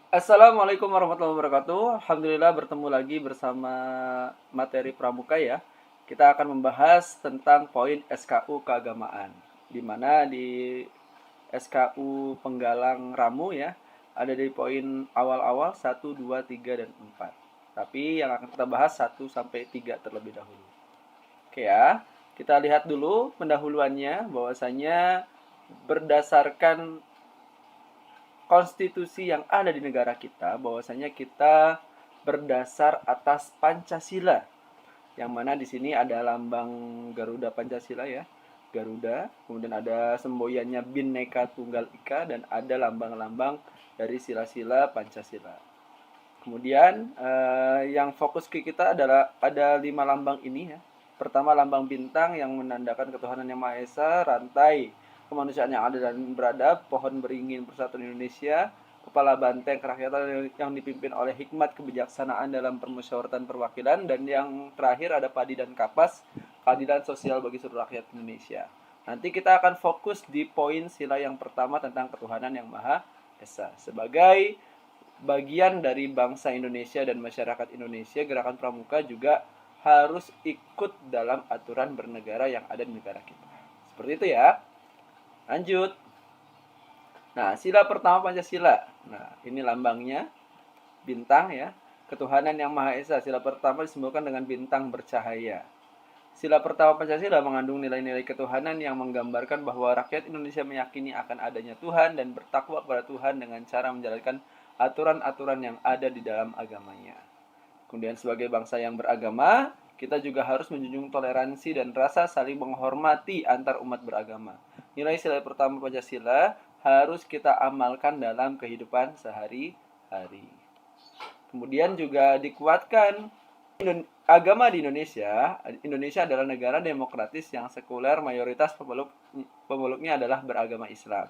Assalamualaikum warahmatullahi wabarakatuh. Alhamdulillah bertemu lagi bersama materi pramuka ya. Kita akan membahas tentang poin SKU keagamaan. Di mana di SKU penggalang ramu ya, ada di poin awal-awal 1, 2, 3, dan 4. Tapi yang akan kita bahas 1 sampai 3 terlebih dahulu. Oke ya, kita lihat dulu pendahuluannya bahwasanya berdasarkan konstitusi yang ada di negara kita, bahwasanya kita berdasar atas Pancasila. Yang mana di sini ada lambang Garuda Pancasila ya. Garuda, kemudian ada semboyannya Bhinneka Tunggal Ika dan ada lambang-lambang dari sila-sila Pancasila. Kemudian yang fokus ke kita adalah ada 5 lambang ini ya. Pertama lambang bintang yang menandakan ketuhanan yang Maha Esa, rantai kemanusiaan yang ada dan beradab, pohon beringin persatuan Indonesia, kepala banteng kerakyatan yang dipimpin oleh hikmat kebijaksanaan dalam permusyawaratan perwakilan, dan yang terakhir ada padi dan kapas, keadilan sosial bagi seluruh rakyat Indonesia. Nanti kita akan fokus di poin sila yang pertama tentang ketuhanan yang Maha Esa. Sebagai bagian dari bangsa Indonesia dan masyarakat Indonesia, Gerakan Pramuka juga harus ikut dalam aturan bernegara yang ada di negara kita. Seperti itu ya. Lanjut. Nah, sila pertama Pancasila. Nah, ini lambangnya bintang ya. Ketuhanan yang Maha Esa. Sila pertama disimbolkan dengan bintang bercahaya. Sila pertama Pancasila mengandung nilai-nilai ketuhanan yang menggambarkan bahwa rakyat Indonesia meyakini akan adanya Tuhan dan bertakwa kepada Tuhan dengan cara menjalankan aturan-aturan yang ada di dalam agamanya. Kemudian sebagai bangsa yang beragama, kita juga harus menjunjung toleransi dan rasa saling menghormati antar umat beragama. Nilai sila pertama Pancasila harus kita amalkan dalam kehidupan sehari-hari. Kemudian juga dikuatkan agama di Indonesia. Indonesia adalah negara demokratis yang sekuler, mayoritas pemeluknya adalah beragama Islam.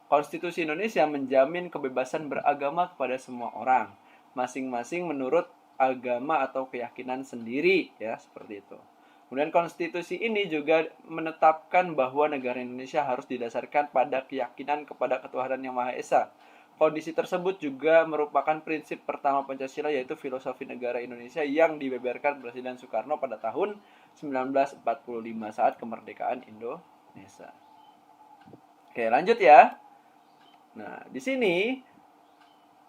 Konstitusi Indonesia menjamin kebebasan beragama kepada semua orang, masing-masing menurut agama atau keyakinan sendiri ya, seperti itu. Kemudian konstitusi ini juga menetapkan bahwa negara Indonesia harus didasarkan pada keyakinan kepada ketuhanan yang Maha Esa. Kondisi tersebut juga merupakan prinsip pertama Pancasila, yaitu filosofi negara Indonesia yang dibeberkan Presiden Soekarno pada tahun 1945 saat kemerdekaan Indonesia. Oke, lanjut ya. Nah, di sini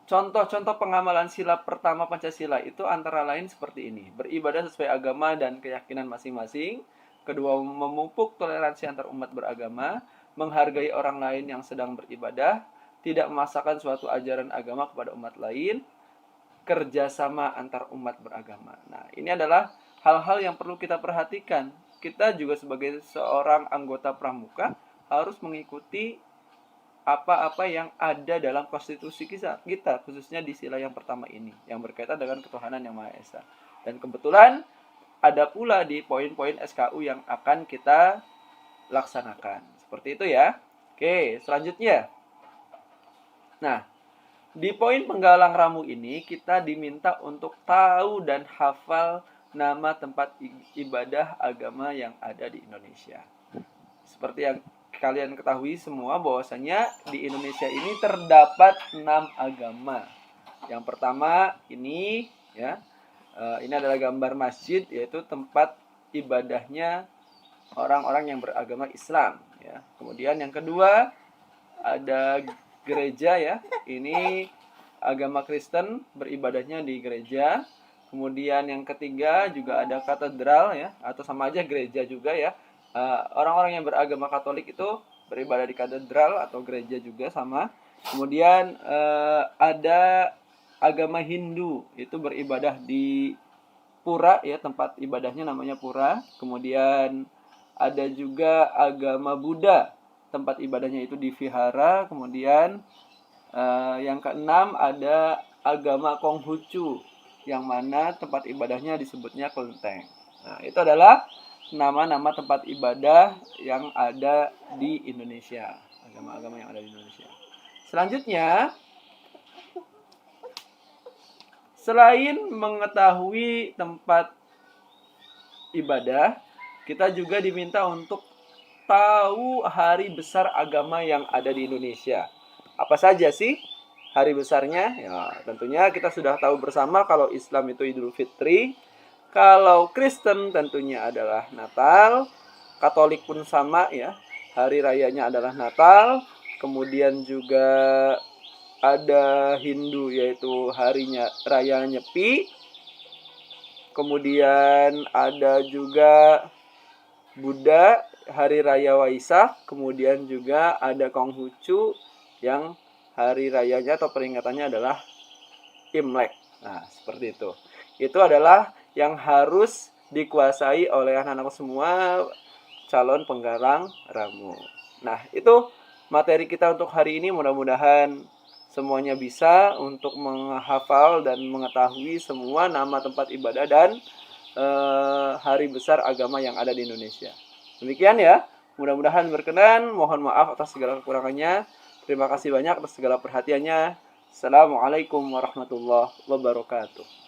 contoh-contoh pengamalan sila pertama Pancasila itu antara lain seperti ini. Beribadah sesuai agama dan keyakinan masing-masing. Kedua, memupuk toleransi antar umat beragama. Menghargai orang lain yang sedang beribadah. Tidak memaksakan suatu ajaran agama kepada umat lain. Kerjasama antar umat beragama. Nah, ini adalah hal-hal yang perlu kita perhatikan. Kita juga sebagai seorang anggota pramuka harus mengikuti apa-apa yang ada dalam konstitusi kita, khususnya di sila yang pertama ini, yang berkaitan dengan ketuhanan yang Maha Esa. Dan kebetulan ada pula di poin-poin SKU yang akan kita laksanakan. Seperti itu ya. Oke, selanjutnya. Nah, di poin penggalang ramu ini kita diminta untuk tahu dan hafal nama tempat ibadah agama yang ada di Indonesia. Seperti yang kalian ketahui semua bahwasanya di Indonesia ini terdapat 6 agama. Yang pertama ini ya, ini adalah gambar masjid, yaitu tempat ibadahnya orang-orang yang beragama Islam ya. Kemudian yang kedua ada gereja ya. Ini agama Kristen beribadahnya di gereja. Kemudian yang ketiga juga ada katedral ya, atau sama aja gereja juga ya. Orang-orang yang beragama Katolik itu beribadah di katedral atau gereja juga sama. Kemudian ada agama Hindu itu beribadah di pura ya, tempat ibadahnya namanya pura. Kemudian ada juga agama Buddha, tempat ibadahnya itu di vihara. Kemudian yang keenam ada agama Konghucu, yang mana tempat ibadahnya disebutnya kelenteng. Nah, itu adalah nama-nama tempat ibadah yang ada di Indonesia, agama-agama yang ada di Indonesia. Selanjutnya, selain mengetahui tempat ibadah, kita juga diminta untuk tahu hari besar agama yang ada di Indonesia. Apa saja sih? hari besarnya, ya tentunya kita sudah tahu bersama kalau Islam itu Idul Fitri, kalau Kristen tentunya adalah Natal, Katolik pun sama ya, hari rayanya adalah Natal, kemudian juga ada Hindu yaitu harinya raya Nyepi, kemudian ada juga Buddha hari raya Waisak, kemudian juga ada Konghucu yang hari rayanya atau peringatannya adalah Imlek. Nah, seperti itu. Itu adalah yang harus dikuasai oleh anak-anak semua calon penggalang ramu. Nah, itu materi kita untuk hari ini. Mudah-mudahan semuanya bisa untuk menghafal dan mengetahui semua nama tempat ibadah dan hari besar agama yang ada di Indonesia. Demikian ya. Mudah-mudahan berkenan. Mohon maaf atas segala kekurangannya. Terima kasih banyak atas segala perhatiannya. Assalamualaikum warahmatullahi wabarakatuh.